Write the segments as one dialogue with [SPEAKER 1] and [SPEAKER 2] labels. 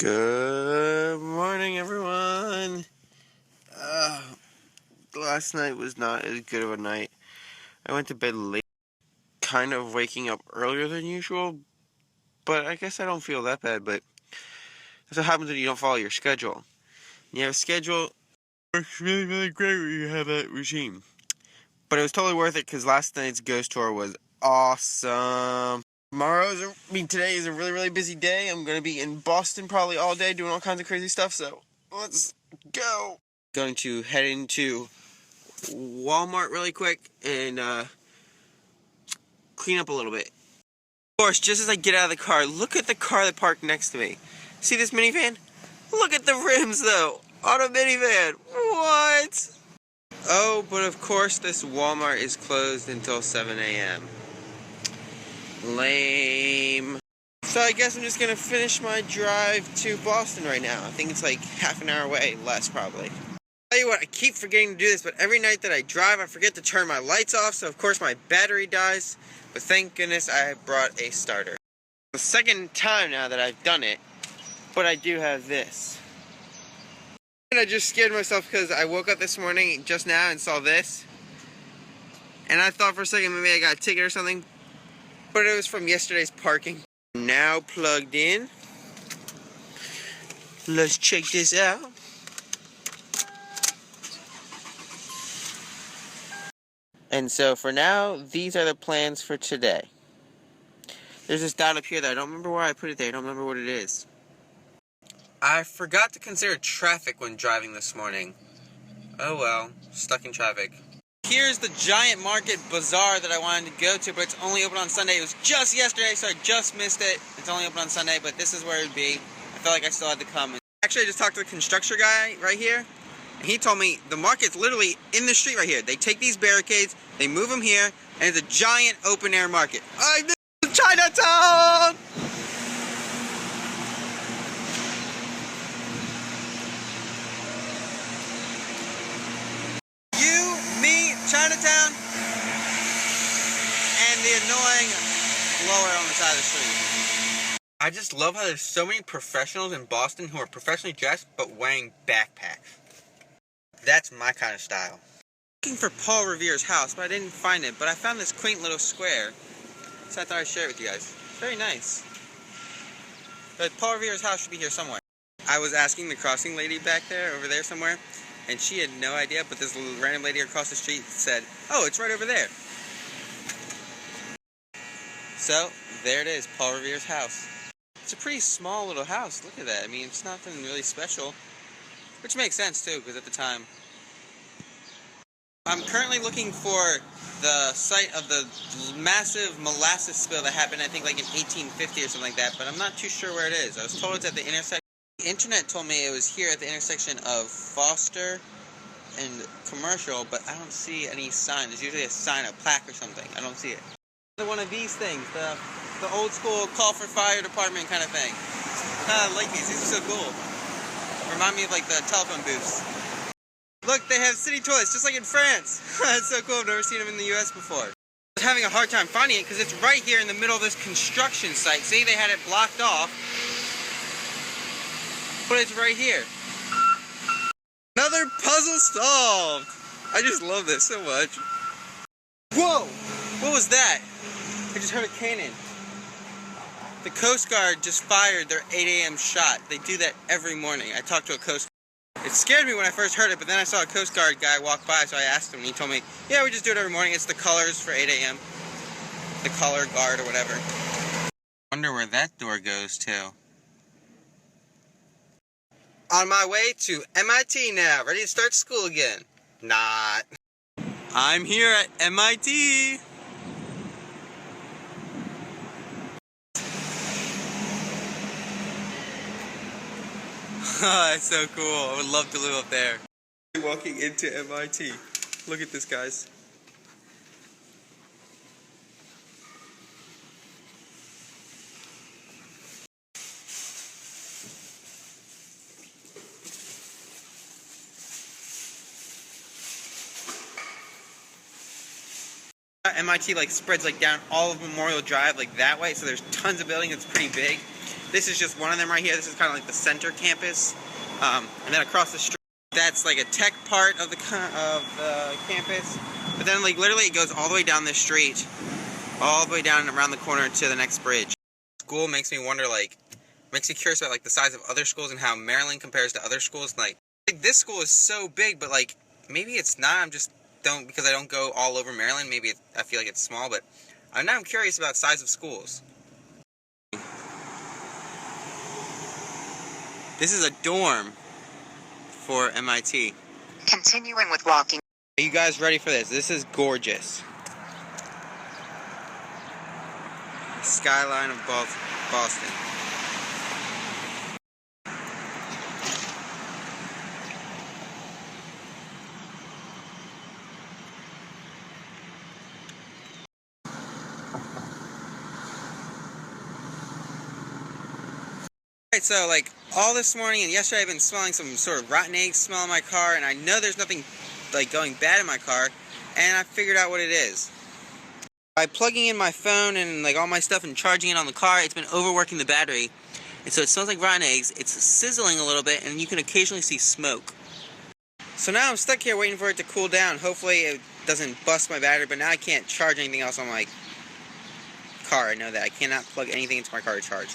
[SPEAKER 1] Good morning, everyone. Last night was not as good of a night. I went to bed late, kind of waking up earlier than usual, but I guess I don't feel that bad. But that's what happens when you don't follow your schedule. When you have a schedule, it's really, really great when you have that regime. But it was totally worth it because last night's ghost tour was awesome. Today is a really, really busy day. I'm going to be in Boston probably all day doing all kinds of crazy stuff, so let's go. Going to head into Walmart really quick and clean up a little bit. Of course, just as I get out of the car, look at the car that parked next to me. See this minivan? Look at the rims, though, on a minivan. What? Oh, but of course this Walmart is closed until 7 a.m. Lame. So I guess I'm just going to finish my drive to Boston right now. I think it's like half an hour away, less probably. Tell you what, I keep forgetting to do this, but every night that I drive, I forget to turn my lights off, so of course my battery dies. But thank goodness I brought a starter. The second time now that I've done it, but I do have this. And I just scared myself because I woke up this morning just now and saw this. And I thought for a second maybe I got a ticket or something, but it was from yesterday's parking. Now plugged in. Let's check this out. And so for now, these are the plans for today. There's this dot up here that I don't remember why I put it there. I don't remember what it is. I forgot to consider traffic when driving this morning. Oh well, stuck in traffic. Here's the giant market bazaar that I wanted to go to, but it's only open on Sunday. It was just yesterday, so I just missed it. It's only open on Sunday, but this is where it would be. I felt like I still had to come. Actually, I just talked to the construction guy right here. He told me the market's literally in the street right here. They take these barricades, they move them here, and it's a giant open-air market. This is Chinatown! You, me, Chinatown, and the annoying blower on the side of the street. I just love how there's so many professionals in Boston who are professionally dressed but wearing backpacks. That's my kind of style. Looking for Paul Revere's house, but I didn't find it. But I found this quaint little square, so I thought I'd share it with you guys. Very nice. But Paul Revere's house should be here somewhere. I was asking the crossing lady back there, over there somewhere, and she had no idea, but this little random lady across the street said, "Oh, it's right over there." So, there it is, Paul Revere's house. It's a pretty small little house. Look at that. I mean, it's nothing really special. Which makes sense, too, because at the time... I'm currently looking for the site of the massive molasses spill that happened, I think, like in 1850 or something like that, but I'm not too sure where it is. I was told it's at the intersection. The internet told me it was here at the intersection of Foster and Commercial, but I don't see any sign. There's usually a sign, a plaque or something. I don't see it. Another one of these things, the old school call for fire department kind of thing. I like these. These are so cool. Remind me of like the telephone booths. Look, they have city toilets, just like in France. That's so cool. I've never seen them in the U.S. before. I was having a hard time finding it because it's right here in the middle of this construction site. See, they had it blocked off. But it's right here. Another puzzle solved. I just love this so much. Whoa! What was that? I just heard a cannon. The Coast Guard just fired their 8 a.m. shot. They do that every morning. I talked to a Coast Guard. It scared me when I first heard it, but then I saw a Coast Guard guy walk by, so I asked him, and he told me, yeah, we just do it every morning. It's the colors for 8 a.m. The color guard or whatever. Wonder where that door goes to. On my way to MIT now. Ready to start school again. Not. I'm here at MIT. That's so cool. I would love to live up there. Walking into MIT. Look at this, guys. MIT like spreads like down all of Memorial Drive like that way, so there's tons of buildings. It's pretty big. This is just one of them right here. This is kind of like the center campus. And then across the street, that's like a tech part of the campus. But then like literally it goes all the way down this street, all the way down and around the corner to the next bridge. School makes me wonder, like, makes me curious about like the size of other schools and how Maryland compares to other schools. Like this school is so big, but like maybe it's not. I'm just because I don't go all over Maryland. Maybe I feel like it's small, but I'm curious about size of schools. This is a dorm for MIT.
[SPEAKER 2] Continuing with walking.
[SPEAKER 1] Are you guys ready for this? This is gorgeous. Skyline of Boston. Alright, so like all this morning and yesterday I've been smelling some sort of rotten egg smell in my car, and I know there's nothing like going bad in my car, and I figured out what it is. By plugging in my phone and like all my stuff and charging it on the car, it's been overworking the battery, and so it smells like rotten eggs. It's sizzling a little bit, and you can occasionally see smoke. So now I'm stuck here waiting for it to cool down. Hopefully it doesn't bust my battery, but now I can't charge anything else on my car. I know that I cannot plug anything into my car to charge.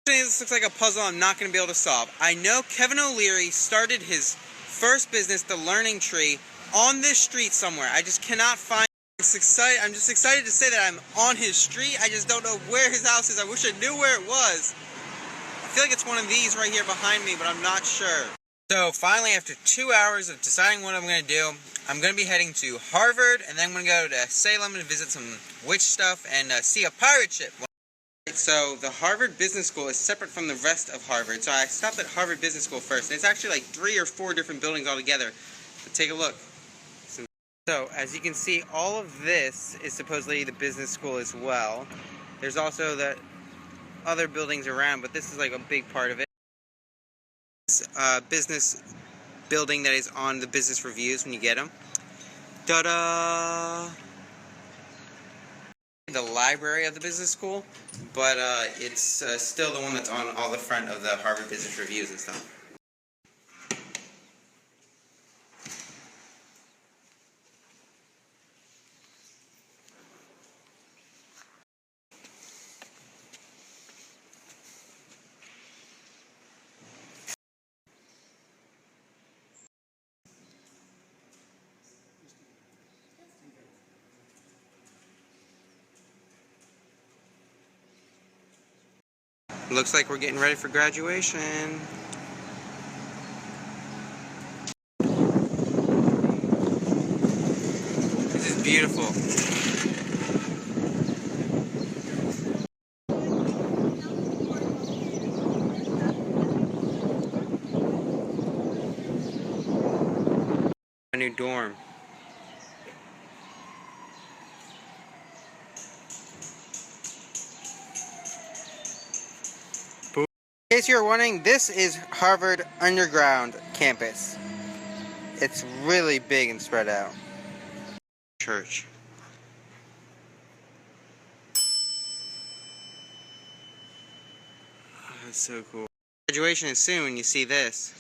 [SPEAKER 1] This looks like a puzzle I'm not going to be able to solve. I know Kevin O'Leary started his first business, the Learning Tree, on this street somewhere. I just cannot find. I'm just excited to say that I'm on his street. I just don't know where his house is. I wish I knew where it was. I feel like it's one of these right here behind me, but I'm not sure. So finally, after 2 hours of deciding what I'm going to do, I'm going to be heading to Harvard, and then I'm going to go to Salem and visit some witch stuff and see a pirate ship. So the Harvard Business School is separate from the rest of Harvard. So I stopped at Harvard Business School first. And it's actually like 3 or 4 different buildings altogether. But take a look. So as you can see, all of this is supposedly the business school as well. There's also the other buildings around, but this is like a big part of it. It's a business building that is on the business reviews when you get them. Ta-da! The library of the business school, but it's still the one that's on all the front of the Harvard Business Reviews and stuff. Looks like we're getting ready for graduation. This is beautiful. A new dorm. In case you're wondering, this is Harvard Underground campus. It's really big and spread out. Church. Oh, that's so cool. Graduation is soon when you see this.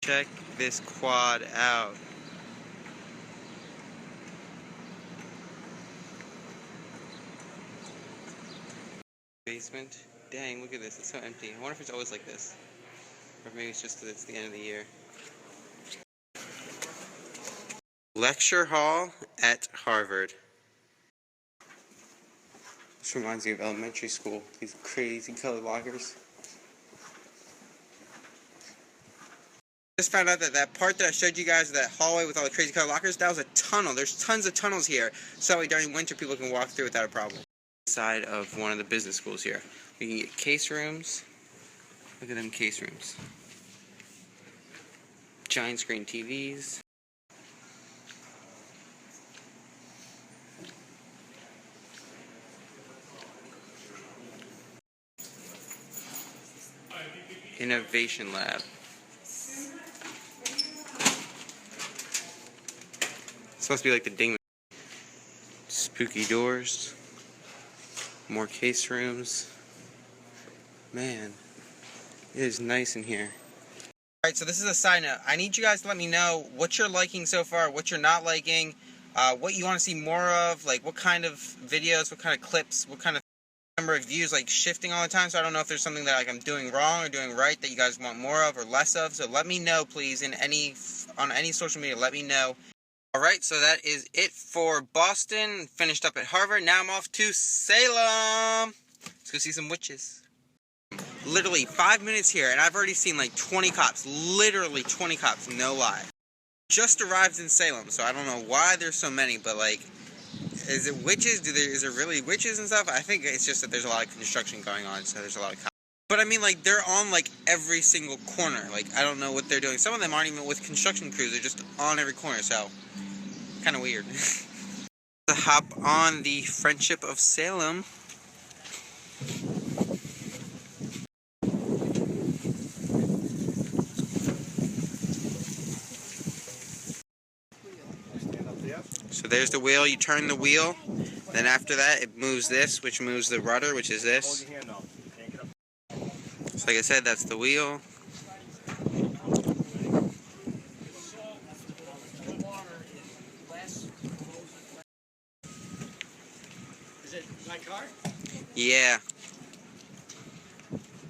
[SPEAKER 1] Check this quad out. Basement. Dang, look at this. It's so empty. I wonder if it's always like this. Or maybe it's just because it's the end of the year. Lecture hall at Harvard. This reminds me of elementary school. These crazy colored lockers. Just found out that that part that I showed you guys, that hallway with all the crazy colored lockers, that was a tunnel. There's tons of tunnels here. So during winter people can walk through without a problem. Side of one of the business schools here. We can get case rooms. Look at them case rooms. Giant screen TVs. Innovation lab. It's supposed to be like the ding. Spooky doors. More case rooms. Man, it is nice in here. Alright, so this is a side note. I need you guys to let me know what you're liking so far, what you're not liking, what you want to see more of, like what kind of videos, what kind of clips, what kind of number of views, like shifting all the time. So I don't know if there's something that like I'm doing wrong or doing right that you guys want more of or less of. So let me know, please, on any social media. Let me know. Alright, so that is it for Boston. Finished up at Harvard. Now I'm off to Salem. Let's go see some witches. Literally 5 minutes here, and I've already seen like 20 cops. Literally 20 cops, no lie. Just arrived in Salem, so I don't know why there's so many, but like, is it witches? Is there really witches and stuff? I think it's just that there's a lot of construction going on, so there's a lot of cops. But I mean, like, they're on like every single corner. Like, I don't know what they're doing. Some of them aren't even with construction crews. They're just on every corner, so kind of weird. To hop on the Friendship of Salem. So there's the wheel. You turn the wheel. Then after that, it moves this, which moves the rudder, which is this. So like I said, that's the wheel.
[SPEAKER 3] Is it my car?
[SPEAKER 1] Yeah.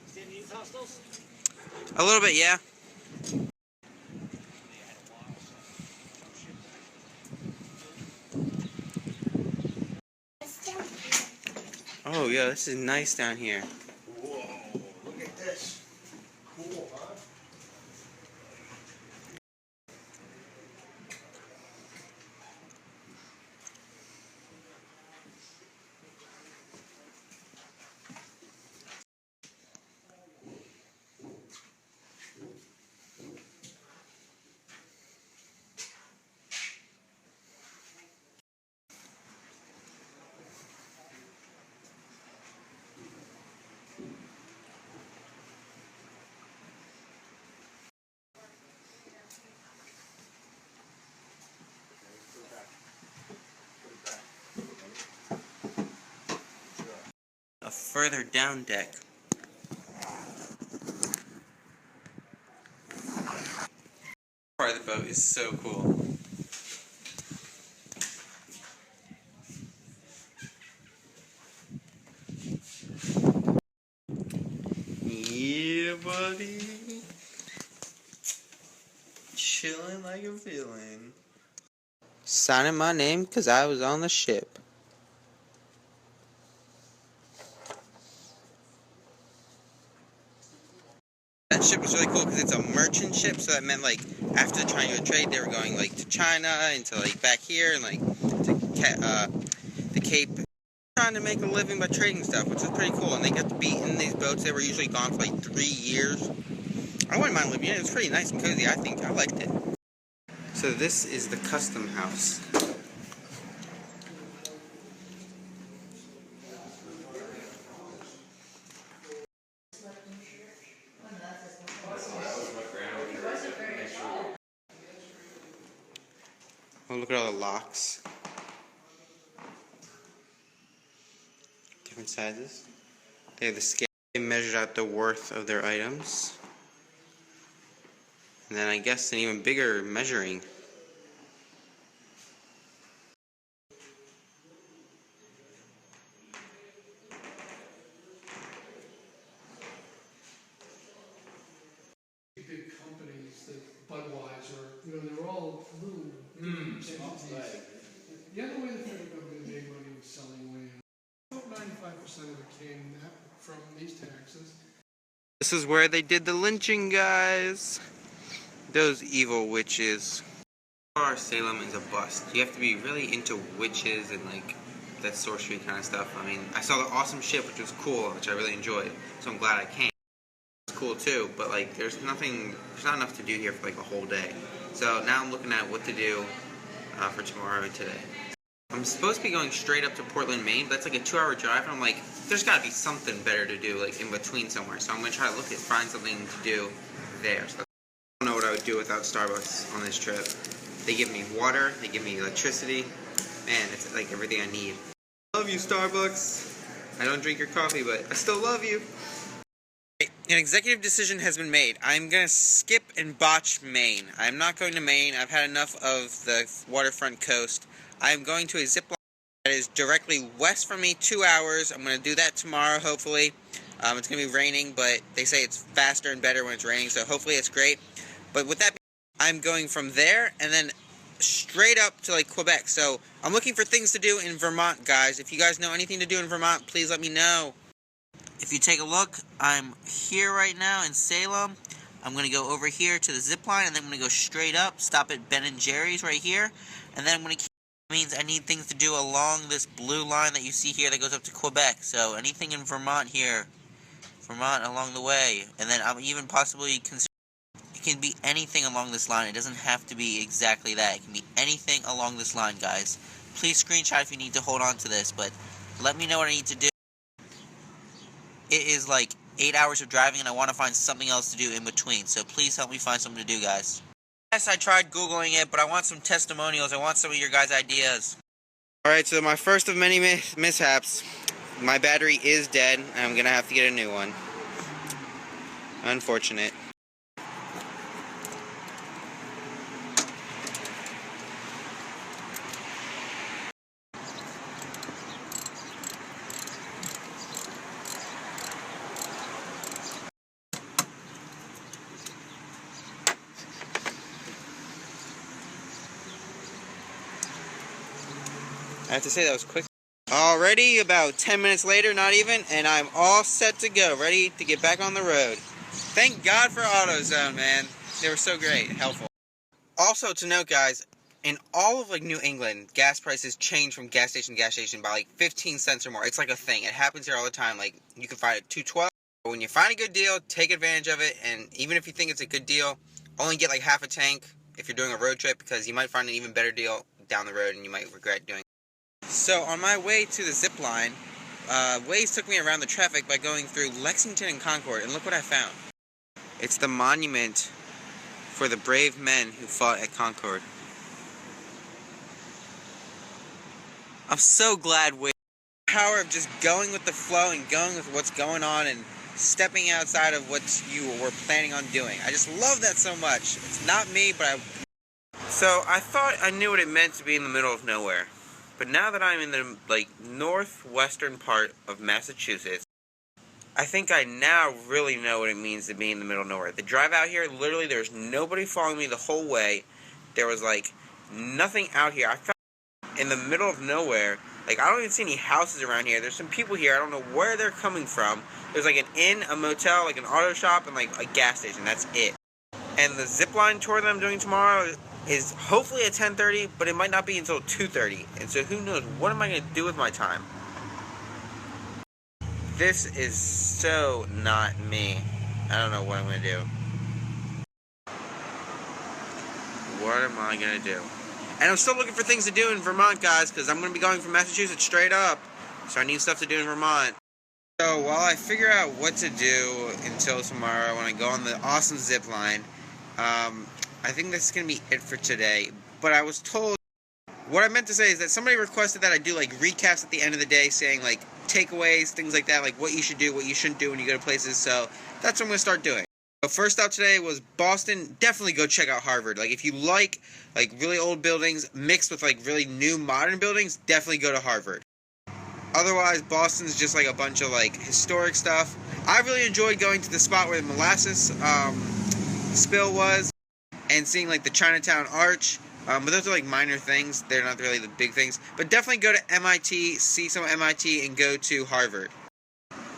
[SPEAKER 3] See any hostels?
[SPEAKER 1] A little bit, yeah. Oh, yeah, this is nice down here.
[SPEAKER 3] Whoa, look at this. Cool, huh?
[SPEAKER 1] A further down deck. Part of the boat is so cool. Yeah, buddy. Chilling like a villain. Signing my name because I was on the ship. That ship was really cool because it's a merchant ship, so that meant like after the triangular trade, they were going like to China and to like back here and like to the Cape, trying to make a living by trading stuff, which is pretty cool. And they got to be in these boats. They were usually gone for like 3 years. I wouldn't mind living in it. It was pretty nice and cozy. I think I liked it. So this is the custom house. Oh, look at all the locks. Different sizes. They have the scale. They measured out the worth of their items. And then I guess an even bigger measuring.
[SPEAKER 4] Big companies, that Budweiser, you know, they're all little entities. The other way the federal government made money was selling land. About 95% of it came from these taxes.
[SPEAKER 1] This is where they did the lynching, guys. Those evil witches. Our Salem is a bust. You have to be really into witches and like that sorcery kind of stuff. I mean, I saw the awesome ship, which was cool, which I really enjoyed. So I'm glad I came. It's cool too, but like there's not enough to do here for like a whole day. So now I'm looking at what to do for tomorrow and today. I'm supposed to be going straight up to Portland, Maine, but that's like a 2-hour drive, and I'm like, there's got to be something better to do, like in between somewhere. So I'm gonna try to find something to do there. So I don't know what I would do without Starbucks on this trip. They give me water, they give me electricity. Man, it's like everything I need. Love you, Starbucks. I don't drink your coffee, but I still love you. An executive decision has been made. I'm going to skip and botch Maine. I'm not going to Maine. I've had enough of the waterfront coast. I'm going to a zip line that is directly west from me, 2 hours. I'm going to do that tomorrow, hopefully. It's going to be raining, but they say it's faster and better when it's raining, so hopefully it's great. But with that, I'm going from there and then straight up to like Quebec. So I'm looking for things to do in Vermont, guys. If you guys know anything to do in Vermont, please let me know. If you take a look, I'm here right now in Salem. I'm going to go over here to the zip line, and then I'm going to go straight up, stop at Ben & Jerry's right here, and then I'm going to keep, means I need things to do along this blue line that you see here that goes up to Quebec. So anything in Vermont here, Vermont along the way, and then I'm even possibly considering, it can be anything along this line. It doesn't have to be exactly that. It can be anything along this line, guys. Please screenshot if you need to hold on to this, but let me know what I need to do. It is like 8 hours of driving, and I want to find something else to do in between. So please help me find something to do, guys. Yes, I tried Googling it, but I want some testimonials. I want some of your guys' ideas. Alright, so my first of many mishaps. My battery is dead, and I'm going to have to get a new one. Unfortunate. I have to say that was quick. Already about 10 minutes later, not even, and I'm all set to go, ready to get back on the road. Thank God for AutoZone, man. They were so great, helpful. Also to note, guys, in all of like New England, gas prices change from gas station to gas station by like 15 cents or more. It's like a thing. It happens here all the time. Like you can find it $2.12. But when you find a good deal, take advantage of it. And even if you think it's a good deal, only get like half a tank if you're doing a road trip, because you might find an even better deal down the road and you might regret doing it. So on my way to the zip line, Waze took me around the traffic by going through Lexington and Concord, and look what I found. It's the monument for the brave men who fought at Concord. I'm so glad Waze, the power of just going with the flow and going with what's going on and stepping outside of what you were planning on doing. I just love that so much. It's not me, but So I thought I knew what it meant to be in the middle of nowhere. But now that I'm in the, like, northwestern part of Massachusetts, I think I now really know what it means to be in the middle of nowhere. The drive out here, literally, there was nobody following me the whole way. There was, like, nothing out here. I found in the middle of nowhere, like, I don't even see any houses around here. There's some people here. I don't know where they're coming from. There's, like, an inn, a motel, like, an auto shop, and, like, a gas station. That's it. And the zipline tour that I'm doing tomorrow is hopefully at 10:30, but it might not be until 2:30. And so who knows, what am I going to do with my time? This is so not me. I don't know what I'm going to do. What am I going to do? And I'm still looking for things to do in Vermont, guys, because I'm going to be going from Massachusetts straight up. So I need stuff to do in Vermont. So while I figure out what to do until tomorrow when I go on the awesome zip line, I think that's going to be it for today. But I was told, what I meant to say is that somebody requested that I do like recaps at the end of the day saying like takeaways, things like that, like what you should do, what you shouldn't do when you go to places. So that's what I'm going to start doing. So first out today was Boston. Definitely go check out Harvard. Like if you like really old buildings mixed with like really new modern buildings, definitely go to Harvard. Otherwise, Boston's just like a bunch of like historic stuff. I really enjoyed going to the spot where the Molasses spill was and seeing like the Chinatown Arch. But those are like minor things. They're not really the big things. But definitely go to MIT, see some MIT, and go to Harvard.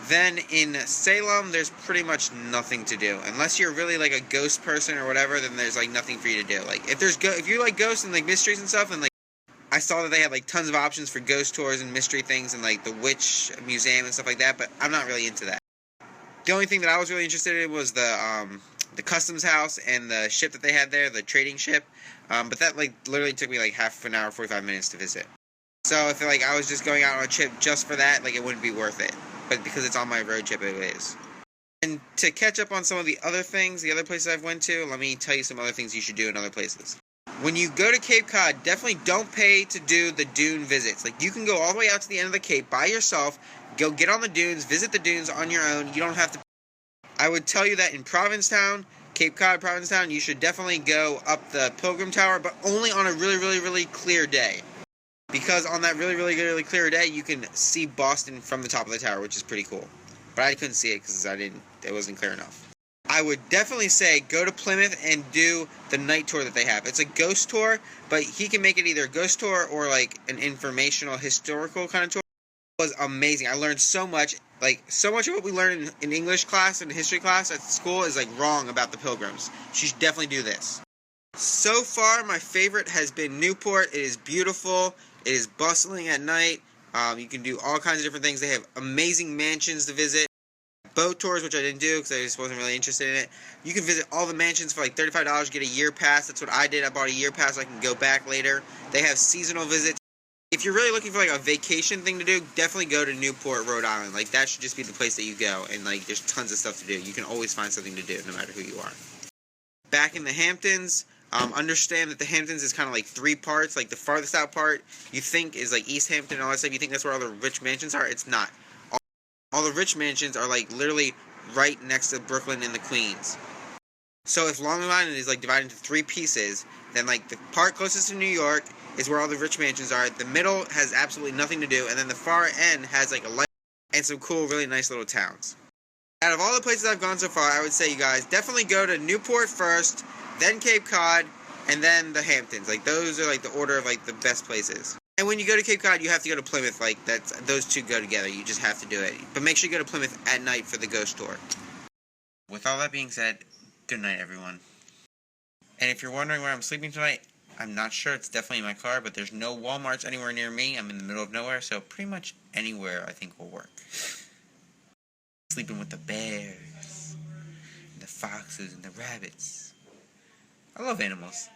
[SPEAKER 1] Then in Salem, there's pretty much nothing to do. Unless you're really like a ghost person or whatever, then there's like nothing for you to do. Like if you like ghosts and like mysteries and stuff, and like I saw that they had like tons of options for ghost tours and mystery things and like the witch museum and stuff like that, but I'm not really into that. The only thing that I was really interested in was the customs house and the ship that they had there, the trading ship. But that like literally took me like half an hour, 45 minutes to visit. So if like I was just going out on a trip just for that, like it wouldn't be worth it. But because it's on my road trip, it is. And to catch up on some of the other things, the other places I've went to, let me tell you some other things you should do in other places. when you go to Cape Cod, definitely don't pay to do the dune visits. Like, you can go all the way out to the end of the Cape by yourself, go get on the dunes, visit the dunes on your own. You don't have to. I would tell you that in Provincetown, Cape Cod, Provincetown, you should definitely go up the Pilgrim Tower, but only on a really, really, really clear day. Because on that really, really, really clear day, you can see Boston from the top of the tower, which is pretty cool. But I couldn't see it because it wasn't clear enough. I would definitely say go to Plymouth and do the night tour that they have. It's a ghost tour, but he can make it either a ghost tour or like an informational, historical kind of tour. It was amazing. I learned so much. Like, so much of what we learn in English class and history class at school is like wrong about the Pilgrims. You should definitely do this. So far, my favorite has been Newport. It is beautiful. It is bustling at night. You can do all kinds of different things. They have amazing mansions to visit. Boat tours, which I didn't do because I just wasn't really interested in it. You can visit all the mansions for like $35, get a year pass. That's what I did. I bought a year pass so I can go back later. They have seasonal visits. If you're really looking for like a vacation thing to do, definitely go to Newport, Rhode Island. Like, that should just be the place that you go. And like, there's tons of stuff to do. You can always find something to do no matter who you are. Back in the Hamptons, understand that the Hamptons is kind of like 3 parts. Like, the farthest out part you think is like East Hampton and all that stuff. You think that's where all the rich mansions are. It's not. All the rich mansions are like literally right next to Brooklyn and the Queens. So if Long Island is like divided into 3 pieces, then like the part closest to New York is where all the rich mansions are. The middle has absolutely nothing to do, and then the far end has like a light and some cool, really nice little towns. Out of all the places I've gone so far, I would say, you guys, definitely go to Newport first, then Cape Cod, and then the Hamptons. Like, those are like the order of like the best places. And when you go to Cape Cod, you have to go to Plymouth. Like, those two go together. You just have to do it. But make sure you go to Plymouth at night for the ghost tour. With all that being said, good night, everyone. And if you're wondering where I'm sleeping tonight, I'm not sure. It's definitely in my car, but there's no Walmarts anywhere near me. I'm in the middle of nowhere, so pretty much anywhere I think will work. Sleeping with the bears, and the foxes, and the rabbits. I love animals.